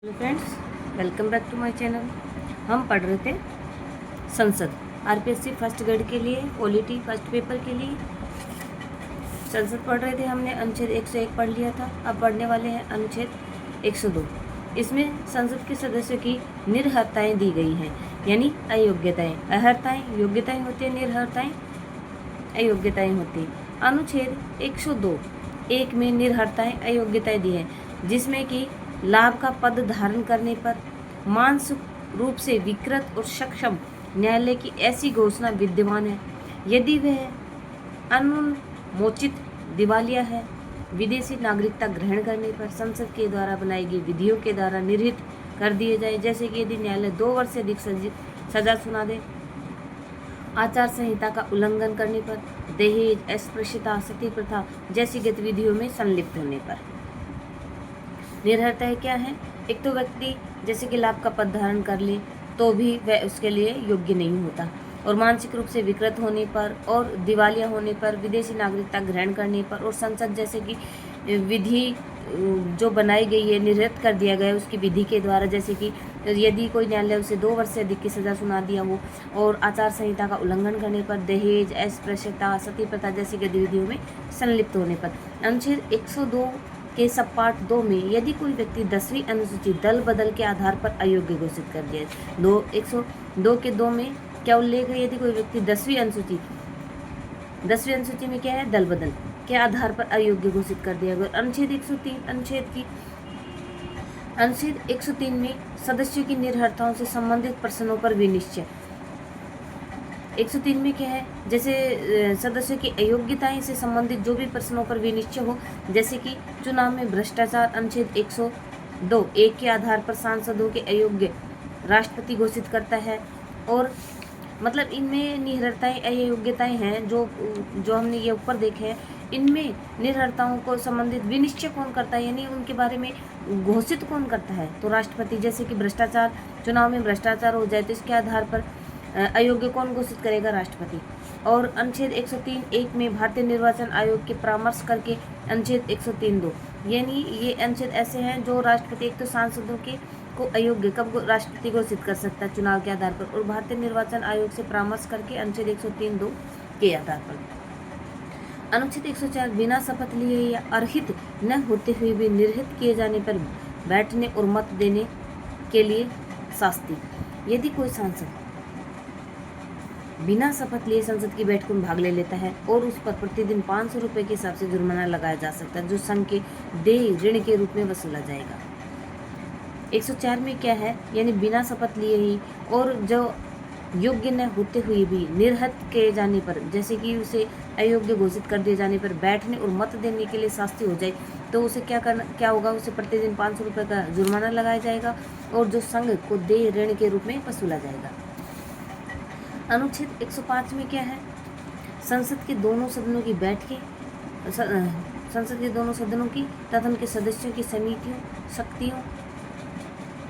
Hello friends, welcome back to my channel. हम पढ़ रहे थे संसद आरपीएससी फर्स्ट ग्रेड के लिए, पॉलिटी फर्स्ट पेपर के लिए संसद पढ़ रहे थे। हमने अनुच्छेद 101 पढ़ लिया था। अब पढ़ने वाले हैं अनुच्छेद 102। इसमें संसद के सदस्यों की निर्हरताएँ दी गई हैं, यानी अयोग्यताएँ। अहर्ताएँ योग्यताएँ होती हैं, निर्हरताएँ अयोग्यताएँ होती हैं। अनुच्छेद 102 एक में निर्हरताएँ अयोग्यताएँ दी हैं, जिसमें कि लाभ का पद धारण करने पर मानसिक रूप से विकृत और सक्षम न्यायालय की ऐसी घोषणा विद्यमान है यदि वह अनुमोचित दिवालिया है। विदेशी नागरिकता ग्रहण करने पर संसद के द्वारा बनाई गई विधियों के द्वारा निर्हित कर दिए जाए, जैसे कि यदि न्यायालय 2 वर्ष से अधिक सजा सुना दे, आचार संहिता का उल्लंघन करने पर, दहेज, अस्पृश्यता, सती प्रथा जैसी गतिविधियों में संलिप्त होने पर। निर्हरताएँ क्या है? एक तो व्यक्ति जैसे कि लाभ का पद धारण कर ले तो भी वह उसके लिए योग्य नहीं होता, और मानसिक रूप से विकृत होने पर, और दिवालिया होने पर, विदेशी नागरिकता ग्रहण करने पर, और संसद जैसे कि विधि जो बनाई गई है, निर्हित कर दिया गया है उसकी विधि के द्वारा, जैसे कि यदि कोई न्यायालय उसे 2 वर्ष से अधिक की सजा सुना दिया हो, और आचार संहिता का उल्लंघन करने पर, दहेज, अस्पृश्यता, सती प्रथा जैसी गतिविधियों में संलिप्त होने पर। अनुच्छेद 102 के सब पार्ट 2 में यदि कोई व्यक्ति 10वीं अनुसूची दल बदल के आधार पर अयोग्य घोषित कर दिया, 102 के 2 में क्या उल्लेख है? यदि कोई व्यक्ति 10वीं अनुसूची में क्या है? दल बदल के आधार पर अयोग्य घोषित कर दिया गया। अनुच्छेद 103 में सदस्यों की निर्भरताओं से संबंधित प्रश्नों पर विनिश्चय। 103 में क्या है? जैसे सदस्यों की अयोग्यताएं से संबंधित जो भी प्रश्नों पर विनिश्चय हो, जैसे कि चुनाव में भ्रष्टाचार, अनुच्छेद 102 1 के आधार पर सांसदों के अयोग्य राष्ट्रपति घोषित करता है। और मतलब इनमें निर्हरताएं अयोग्यताएं हैं जो हमने ये ऊपर देखे हैं। इनमें निर्हरताओं को संबंधित विनिश्चय कौन करता है, यानी उनके बारे में घोषित कौन करता है? तो राष्ट्रपति। जैसे कि भ्रष्टाचार, चुनाव में भ्रष्टाचार हो जाए तो इसके आधार पर अयोग्य कौन घोषित करेगा? राष्ट्रपति। और अनुच्छेद 103(1) में भारतीय निर्वाचन आयोग के परामर्श करके अनुच्छेद 103(2), यानी ये अनुच्छेद ऐसे हैं जो राष्ट्रपति एक तो सांसदों के को अयोग्य कब राष्ट्रपति घोषित कर सकता है? चुनाव के आधार पर, और भारतीय निर्वाचन आयोग से परामर्श करके अनुच्छेद 103(2) के आधार पर। अनुच्छेद 104 बिना शपथ लिए या अर्हित न होते हुए भी निर्हित किए जाने पर बैठने और मत देने के लिए शास्ति। यदि कोई सांसद बिना शपथ लिए संसद की बैठकों में भाग ले लेता है और उस पर प्रतिदिन 500 रुपये के हिसाब से जुर्माना लगाया जा सकता है, जो संघ के देय ऋण के रूप में वसूला जाएगा। 104 में क्या है? यानी बिना शपथ लिए ही और जो योग्य न होते हुए भी निर्हित किए जाने पर, जैसे कि उसे अयोग्य घोषित कर दिए जाने पर बैठने और मत देने के लिए शास्ति हो जाए, तो उसे क्या होगा? उसे प्रतिदिन 500 रुपये का जुर्माना लगाया जाएगा, और जो संघ को देय ऋण के रूप में वसूला जाएगा। अनुच्छेद 105 में क्या है? संसद के दोनों सदनों की तथा उनके सदस्यों की समितियों, शक्तियों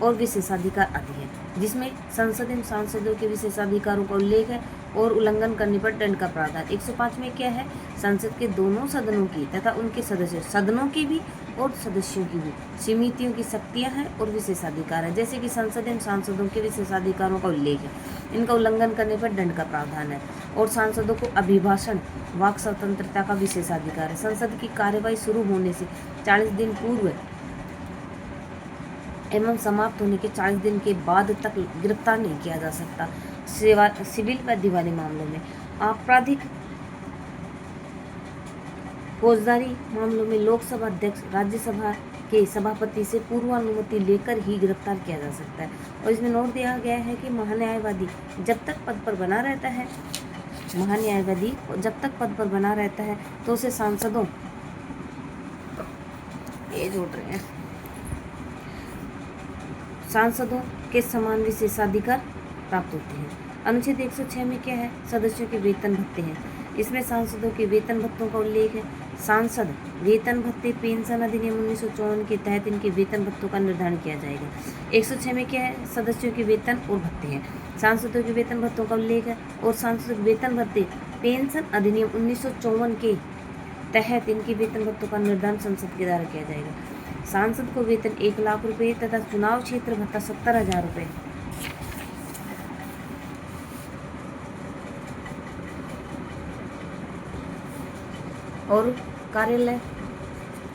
और विशेषाधिकार आदि है, जिसमें संसद एवं सांसदों के विशेषाधिकारों का उल्लेख है और उल्लंघन करने पर दंड का प्रावधान। 105 में क्या है? संसद के दोनों सदनों की तथा उनके सदनों की भी और सदस्यों की भी समितियों की शक्तियां हैं और विशेषाधिकार है, जैसे कि संसद एवं सांसदों के विशेषाधिकारों का उल्लेख है, इनका उल्लंघन करने पर दंड का प्रावधान है। और सांसदों को अभिभाषण, वाक स्वतंत्रता का विशेषाधिकार है। संसद की कार्यवाही शुरू होने से 40 दिन पूर्व एवं समाप्त होने के 40 दिन के बाद तक गिरफ्तार नहीं किया जा सकता। सिविल व दीवानी मामलों में, आपराधिक फौजदारी मामलों में लोकसभा अध्यक्ष राज्यसभा के सभापति से पूर्वानुमति लेकर ही गिरफ्तार किया जा सकता है। और इसमें नोट दिया गया है कि महान्यायवादी जब तक पद पर बना रहता है तो उसे सांसदों के समान विशेषाधिकार प्राप्त होते हैं। अनुच्छेद 106 में क्या है? सदस्यों के वेतन भत्ते हैं। इसमें सांसदों के वेतन भत्तों का उल्लेख है। सांसद वेतन भत्ते पेंशन अधिनियम 1954 के तहत इनके वेतन भत्तों का निर्धारण किया जाएगा। 106 में क्या है? सदस्यों के वेतन और भत्ते हैं। सांसदों के वेतन भत्तों का उल्लेख है, और सांसद वेतन भत्ते पेंशन अधिनियम 1954 के तहत इनके वेतन भत्तों का निर्धारण संसद के द्वारा किया जाएगा। सांसद को वेतन 1 लाख रुपए तथा चुनाव क्षेत्र भत्ता 70,000 रुपए। और कार्यालय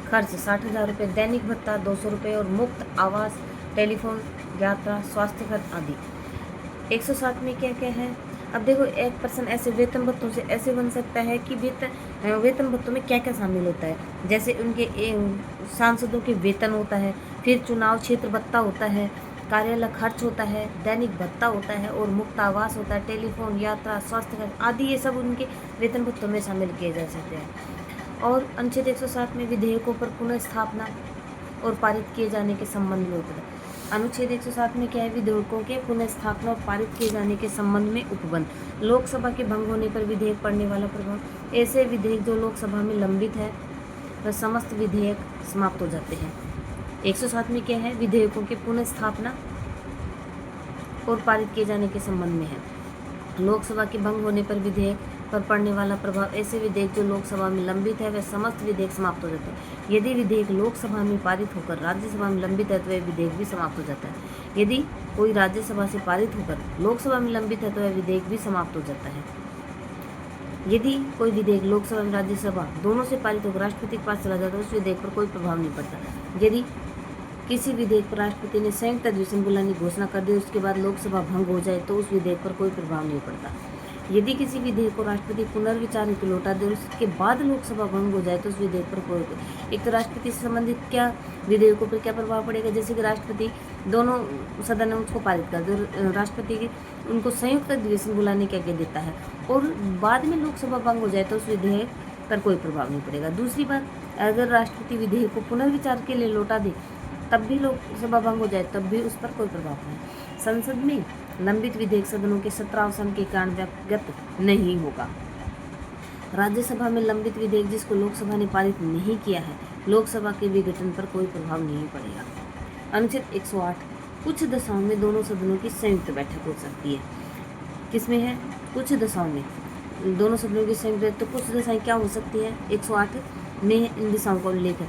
खर्च 60,000 रुपये, दैनिक भत्ता 200 रुपये और मुफ्त आवास, टेलीफोन, यात्रा, स्वास्थ्य खर्च आदि। 160 में क्या क्या है? अब देखो, एक पर्सन ऐसे वेतन भत्तों से ऐसे बन सकता है कि वेतन भत्तों में क्या क्या शामिल होता है, जैसे उनके सांसदों के वेतन होता है, फिर चुनाव क्षेत्र भत्ता होता है, कार्यालय खर्च होता है, दैनिक भत्ता होता है और मुफ्त आवास होता है, टेलीफोन, यात्रा, स्वास्थ्य खर्च आदि, ये सब उनके वेतन भत्तों में शामिल किए जा सकते हैं। और अनुच्छेद 160 में विधेयकों पर पुनः स्थापना और पारित किए जाने के संबंध में उपबंध। अनुच्छेद 160 में क्या है? विधेयकों के पुनः स्थापना और पारित किए जाने के संबंध में उपबंध। लोकसभा के भंग होने पर विधेयक पड़ने वाला प्रभाव। ऐसे विधेयक जो लोकसभा में लंबित है वह समस्त विधेयक समाप्त हो जाते हैं। 160 में क्या है? विधेयकों के पुनः स्थापना और पारित किए जाने के संबंध में है। लोकसभा के भंग होने पर विधेयक पर पड़ने वाला प्रभाव। ऐसे विधेयक जो लोकसभा में लंबित है वह समस्त विधेयक समाप्त हो जाते हैं। यदि विधेयक लोकसभा में पारित होकर राज्यसभा में लंबित है तो वह विधेयक भी समाप्त हो जाता है। यदि कोई राज्यसभा से पारित होकर लोकसभा में लंबित है तो वह विधेयक भी समाप्त हो जाता है। यदि कोई विधेयक लोकसभा में राज्यसभा दोनों से पारित होकर राष्ट्रपति के पास चला जाता है तो उस विधेयक पर कोई प्रभाव नहीं पड़ता। यदि किसी विधेयक पर राष्ट्रपति ने संयुक्त अधिवेशन बुलाने की घोषणा कर दी, उसके बाद लोकसभा भंग हो जाए तो उस विधेयक पर कोई प्रभाव नहीं पड़ता। यदि किसी विधेयक को राष्ट्रपति पुनर्विचार हेतु लौटा दे, उसके बाद लोकसभा भंग हो जाए तो उस विधेयक पर कोई, एक तो राष्ट्रपति से संबंधित क्या विधेयकों पर क्या प्रभाव पड़ेगा, जैसे कि राष्ट्रपति दोनों सदन में उसको पारित कर दे, राष्ट्रपति की उनको संयुक्त अधिवेशन बुलाने की आज्ञा देता है और बाद में लोकसभा भंग हो जाए तो उस विधेयक पर कोई प्रभाव नहीं पड़ेगा। दूसरी बात, अगर राष्ट्रपति विधेयक को पुनर्विचार के लिए लौटा दे तब भी लोकसभा भंग हो जाए तब भी उस पर कोई प्रभाव नहीं। संसद में लंबित विधेयक सदनों के सत्रावसान के कारण व्यक्तिगत नहीं होगा। राज्यसभा में लंबित विधेयक जिसको लोकसभा ने पारित नहीं किया है, लोकसभा के विघटन पर कोई प्रभाव नहीं पड़ेगा। अनुच्छेद 108, कुछ दशाओं में दोनों सदनों की संयुक्त बैठक हो सकती है। किसमें है? कुछ दशाओं में दोनों सदनों की संयुक्त बैठक। तो कुछ दशाएं क्या हो सकती है? 108 में इन दिशाओं का उल्लेख है।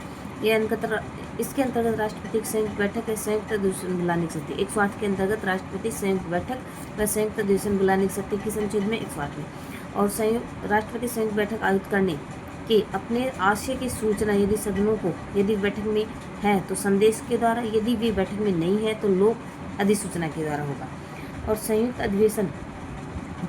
इसके अंतर्गत राष्ट्रपति की संयुक्त बैठक है, संयुक्त अधिवेशन बुलाने की शक्ति। 108 के अंतर्गत राष्ट्रपति संयुक्त बैठक व संयुक्त अधिवेशन बुलाने की शक्ति किस अनुच्छेद में? 108 में। और राष्ट्रपति संयुक्त बैठक आयोजित करने के अपने आशय की सूचना यदि सदनों को, यदि बैठक में है तो संदेश के द्वारा, यदि वे बैठक में नहीं है तो लोक अधिसूचना के द्वारा होगा। और संयुक्त अधिवेशन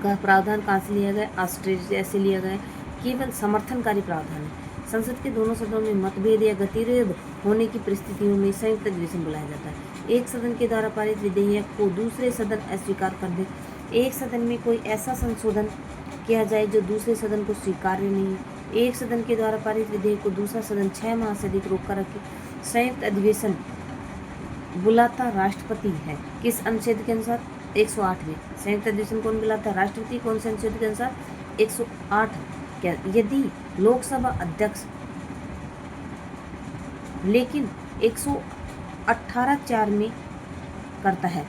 का प्रावधान कहाँ से लिया गया? ऑस्ट्रेलिया से लिया गया। केवल समर्थनकारी प्रावधान है। संसद के दोनों सदनों में मतभेद या गतिरोध होने की परिस्थितियों में संयुक्त अधिवेशन बुलाया जाता है। एक सदन के द्वारा पारित विधेयक को दूसरे सदन अस्वीकार कर दे। एक सदन में कोई ऐसा संशोधन किया जाए जो दूसरे सदन को स्वीकार्य नहीं है। एक सदन के द्वारा पारित विधेयक को दूसरा सदन 6 माह से अधिक रोक कर रखे। संयुक्त अधिवेशन बुलाता राष्ट्रपति है। किस अनुच्छेद के अनुसार? 108 में। संयुक्त अधिवेशन कौन बुलाता है? राष्ट्रपति। कौन से अनुच्छेद के अनुसार? 108। क्या? यदि लोकसभा अध्यक्ष, लेकिन 118(4) में करता है।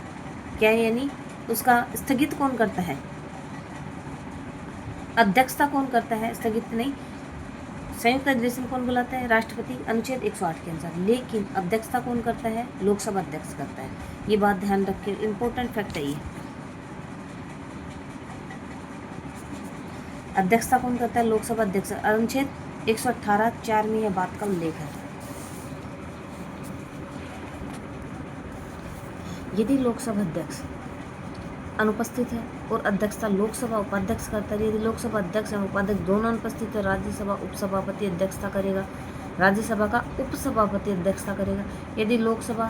क्या? यानी उसका स्थगित कौन करता है? अध्यक्षता कौन करता है? स्थगित नहीं। संयुक्त अधिवेशन कौन बुलाता है? राष्ट्रपति, अनुच्छेद 108 के अनुसार। लेकिन अध्यक्षता कौन करता है? लोकसभा अध्यक्ष करता है। ये बात ध्यान रखें, इंपॉर्टेंट फैक्ट है ये। अध्यक्षता कौन करता है? लोकसभा अध्यक्ष। अनुच्छेद 118(4) में यह बात का उल्लेख है। यदि लोकसभा अध्यक्ष अनुपस्थित है और अध्यक्षता लोकसभा उपाध्यक्ष करता है, यदि लोकसभा अध्यक्ष और उपाध्यक्ष दोनों अनुपस्थित है, राज्यसभा उपसभापति अध्यक्षता करेगा, राज्यसभा का उपसभापति अध्यक्षता करेगा। यदि लोकसभा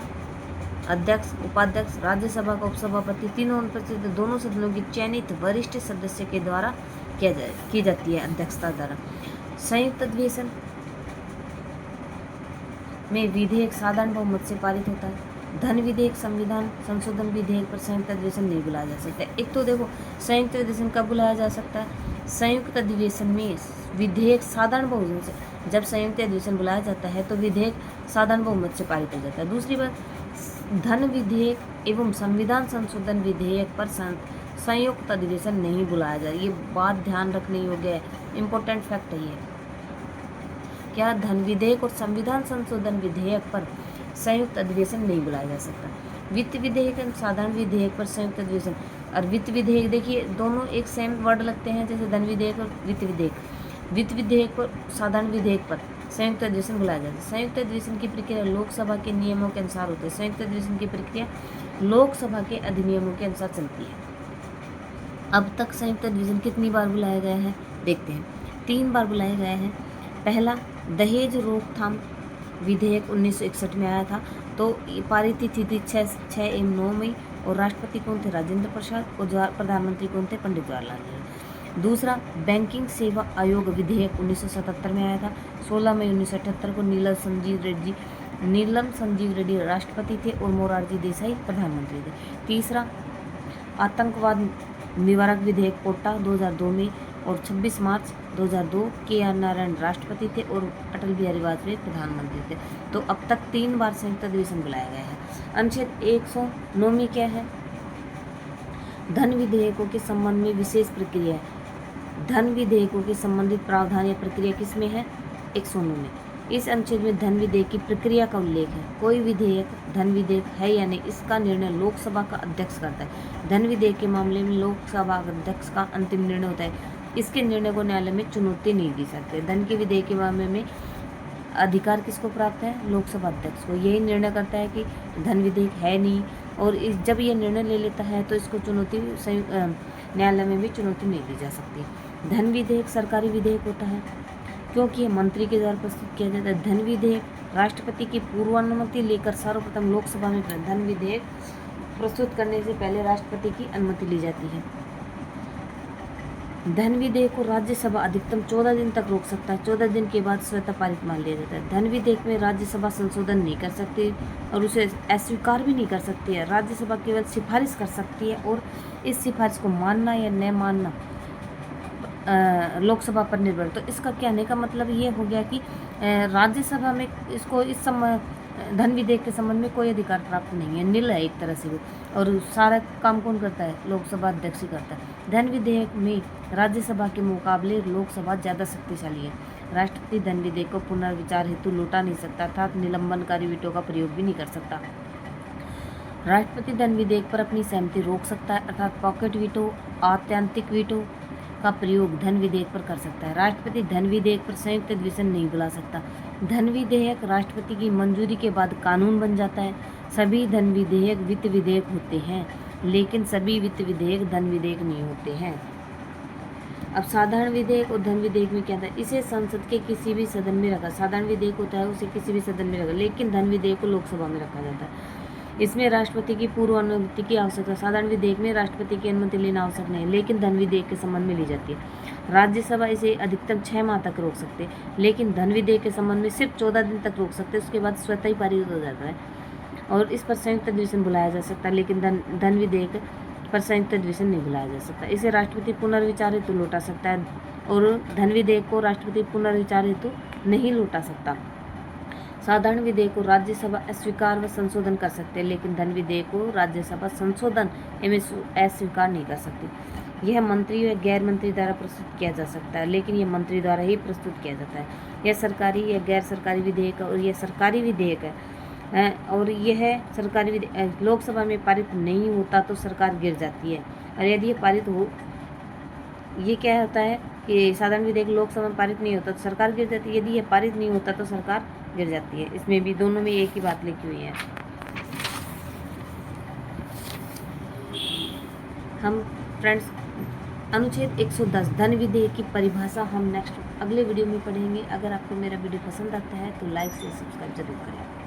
अध्यक्ष, उपाध्यक्ष, राज्यसभा का उपसभापति तीनों अनुपस्थित है, दोनों सदनों की चयनित वरिष्ठ सदस्य के द्वारा की जाती है अध्यक्षता द्वारा। संयुक्त अधिवेशन में विधेयक साधारण बहुमत से पारित होता है। धन विधेयक, संविधान संशोधन विधेयक पर संयुक्त अधिवेशन नहीं बुलाया जा सकता। एक तो देखो, संयुक्त अधिवेशन कब बुलाया जा सकता है? संयुक्त अधिवेशन में विधेयक साधारण बहुमत से, जब संयुक्त अधिवेशन बुलाया जाता है तो विधेयक साधारण बहुमत से पारित हो जाता है। दूसरी बात, धन विधेयक एवं संविधान संशोधन विधेयक पर संयुक्त अधिवेशन नहीं बुलाया जाए। ये बात ध्यान रखने योग्य है, इंपॉर्टेंट फैक्ट है ये। क्या? धन विधेयक और संविधान संशोधन विधेयक पर संयुक्त अधिवेशन नहीं बुलाया जा सकता। वित्त विधेयक एवं साधारण विधेयक पर संयुक्त अधिवेशन, और वित्त विधेयक देखिए दोनों एक सेम वर्ड लगते हैं, जैसे धन विधेयक और वित्त विधेयक। वित्त विधेयक पर साधारण विधेयक पर संयुक्त अधिवेशन बुलाया जाता है। संयुक्त अधिवेशन की प्रक्रिया लोकसभा के नियमों के अनुसार होती है। संयुक्त अधिवेशन की प्रक्रिया लोकसभा के अधिनियमों के अनुसार चलती है। अब तक संयुक्त अधिवेशन कितनी बार बुलाया गया है देखते हैं। 3 बार बुलाया गया है। पहला दहेज रोकथाम विधेयक 1961 में आया था, तो पारित थी 6 एवं 9 मई, और राष्ट्रपति कौन थे? राजेंद्र प्रसाद, और प्रधानमंत्री कौन थे? पंडित जवाहरलाल नेहरू। दूसरा बैंकिंग सेवा आयोग विधेयक 1977 में आया था। 16 मई 1978 को नीलम संजीव रेड्डी राष्ट्रपति थे और मोरारजी देसाई प्रधानमंत्री थे। तीसरा आतंकवाद निवारक विधेयक कोटा 2002 में, और 26 मार्च 2002 के.आर. नारायण राष्ट्रपति थे और अटल बिहारी वाजपेयी प्रधानमंत्री थे। तो अब तक 3 बार संयुक्त अधिवेशन बुलाया गया है। अनुच्छेद 109 में क्या है? धन विधेयकों के संबंध में विशेष प्रक्रिया है। धन विधेयकों के संबंधित प्रावधान या प्रक्रिया किसमें है? 109 में। इस अनुच्छेद में धन विधेयक की प्रक्रिया का उल्लेख है। कोई विधेयक धन विधेयक है या नहीं, इसका निर्णय लोकसभा का अध्यक्ष करता है। धन विधेयक के मामले में लोकसभा अध्यक्ष का अंतिम निर्णय होता है। इसके निर्णय को न्यायालय में चुनौती नहीं दी सकती। धन के विधेयक के मामले में अधिकार किसको प्राप्त है? लोकसभा अध्यक्ष को। यही निर्णय करता है कि धन विधेयक है नहीं, और जब ये निर्णय ले लेता है तो इसको चुनौती न्यायालय में भी चुनौती नहीं दी जा सकती। धन विधेयक सरकारी विधेयक होता है क्योंकि यह मंत्री के द्वारा प्रस्तुत किया जाता है। धन विधेयक राष्ट्रपति की पूर्वानुमति लेकर सर्वप्रथम लोकसभा में धन विधेयक प्रस्तुत करने से पहले राष्ट्रपति की अनुमति ली जाती है। धन विधेयक को राज्यसभा अधिकतम 14 दिन तक रोक सकता है। 14 दिन के बाद स्वतः पारित मान लिया जाता है। धन विधेयक में राज्यसभा संशोधन नहीं कर सकती और उसे अस्वीकार भी नहीं कर सकती है। राज्यसभा केवल सिफारिश कर सकती है, और इस सिफारिश को मानना या न मानना लोकसभा पर निर्भर। तो इसका कहने का मतलब ये हो गया कि राज्यसभा में इसको इस धन विधेयक के संबंध में कोई अधिकार प्राप्त नहीं है, नील है एक तरह से वो, और सारा काम कौन करता है? लोकसभा अध्यक्ष ही करता है। धन विधेयक में राज्यसभा के मुकाबले लोकसभा ज़्यादा शक्तिशाली है। राष्ट्रपति धन विधेयक को पुनर्विचार हेतु लौटा नहीं सकता, अर्थात निलंबनकारी वीटो का प्रयोग भी नहीं कर सकता। राष्ट्रपति धन विधेयक पर अपनी सहमति रोक सकता है, अर्थात पॉकेट वीटो, आत्यंतिक वीटो का प्रयोग धन विधेयक पर कर सकता है। राष्ट्रपति धन विधेयक पर संयुक्त अधिवेशन नहीं बुला सकता। धन विधेयक राष्ट्रपति की मंजूरी के बाद कानून बन जाता है। सभी धन विधेयक वित्त विधेयक होते हैं, लेकिन सभी वित्त विधेयक धन विधेयक नहीं होते हैं। अब साधारण विधेयक और धन विधेयक में क्या था? इसे संसद के किसी भी सदन में रखा, साधारण विधेयक होता है उसे किसी भी सदन में रखा, लेकिन धन विधेयक को लोकसभा में रखा जाता है। इसमें राष्ट्रपति की पूर्व अनुमति की आवश्यकता। साधारण विधेयक में राष्ट्रपति की अनुमति लेना आवश्यक नहीं है, लेकिन धन विधेयक के संबंध में ली जाती है। राज्यसभा इसे अधिकतम 6 माह तक रोक सकते हैं, लेकिन धन विधेयक के संबंध में सिर्फ 14 दिन तक रोक सकते हैं, उसके बाद स्वतः ही पारित हो जाता है और इस पर संयुक्त अधिवेशन बुलाया जा सकता है, लेकिन धन विधेयक पर संयुक्त अधिवेशन नहीं बुलाया जा सकता। इसे राष्ट्रपति पुनर्विचार हेतु लौटा सकता है, और धन विधेयक को राष्ट्रपति पुनर्विचार हेतु नहीं लौटा सकता। साधारण विधेयक को राज्यसभा अस्वीकार व संशोधन कर सकते हैं, लेकिन धन विधेयक को राज्यसभा संशोधन एवं अस्वीकार नहीं कर सकती। यह मंत्री या गैर मंत्री द्वारा प्रस्तुत किया जा सकता है, लेकिन यह मंत्री द्वारा ही प्रस्तुत किया जाता है। यह सरकारी या गैर सरकारी विधेयक और यह सरकारी विधेयक है, और यह सरकारी विधेयक लोकसभा में पारित नहीं होता तो सरकार गिर जाती है, और यदि ये पारित हो, ये क्या होता है कि साधारण विधेयक लोकसभा में पारित नहीं होता तो सरकार गिर जाती है, यदि ये पारित नहीं होता तो सरकार गिर जाती है। इसमें भी दोनों में एक ही बात लिखी हुई है। हम फ्रेंड्स अनुच्छेद 110 धन विधेयक की परिभाषा हम नेक्स्ट अगले वीडियो में पढ़ेंगे। अगर आपको मेरा वीडियो पसंद आता है तो लाइक से सब्सक्राइब जरूर करें।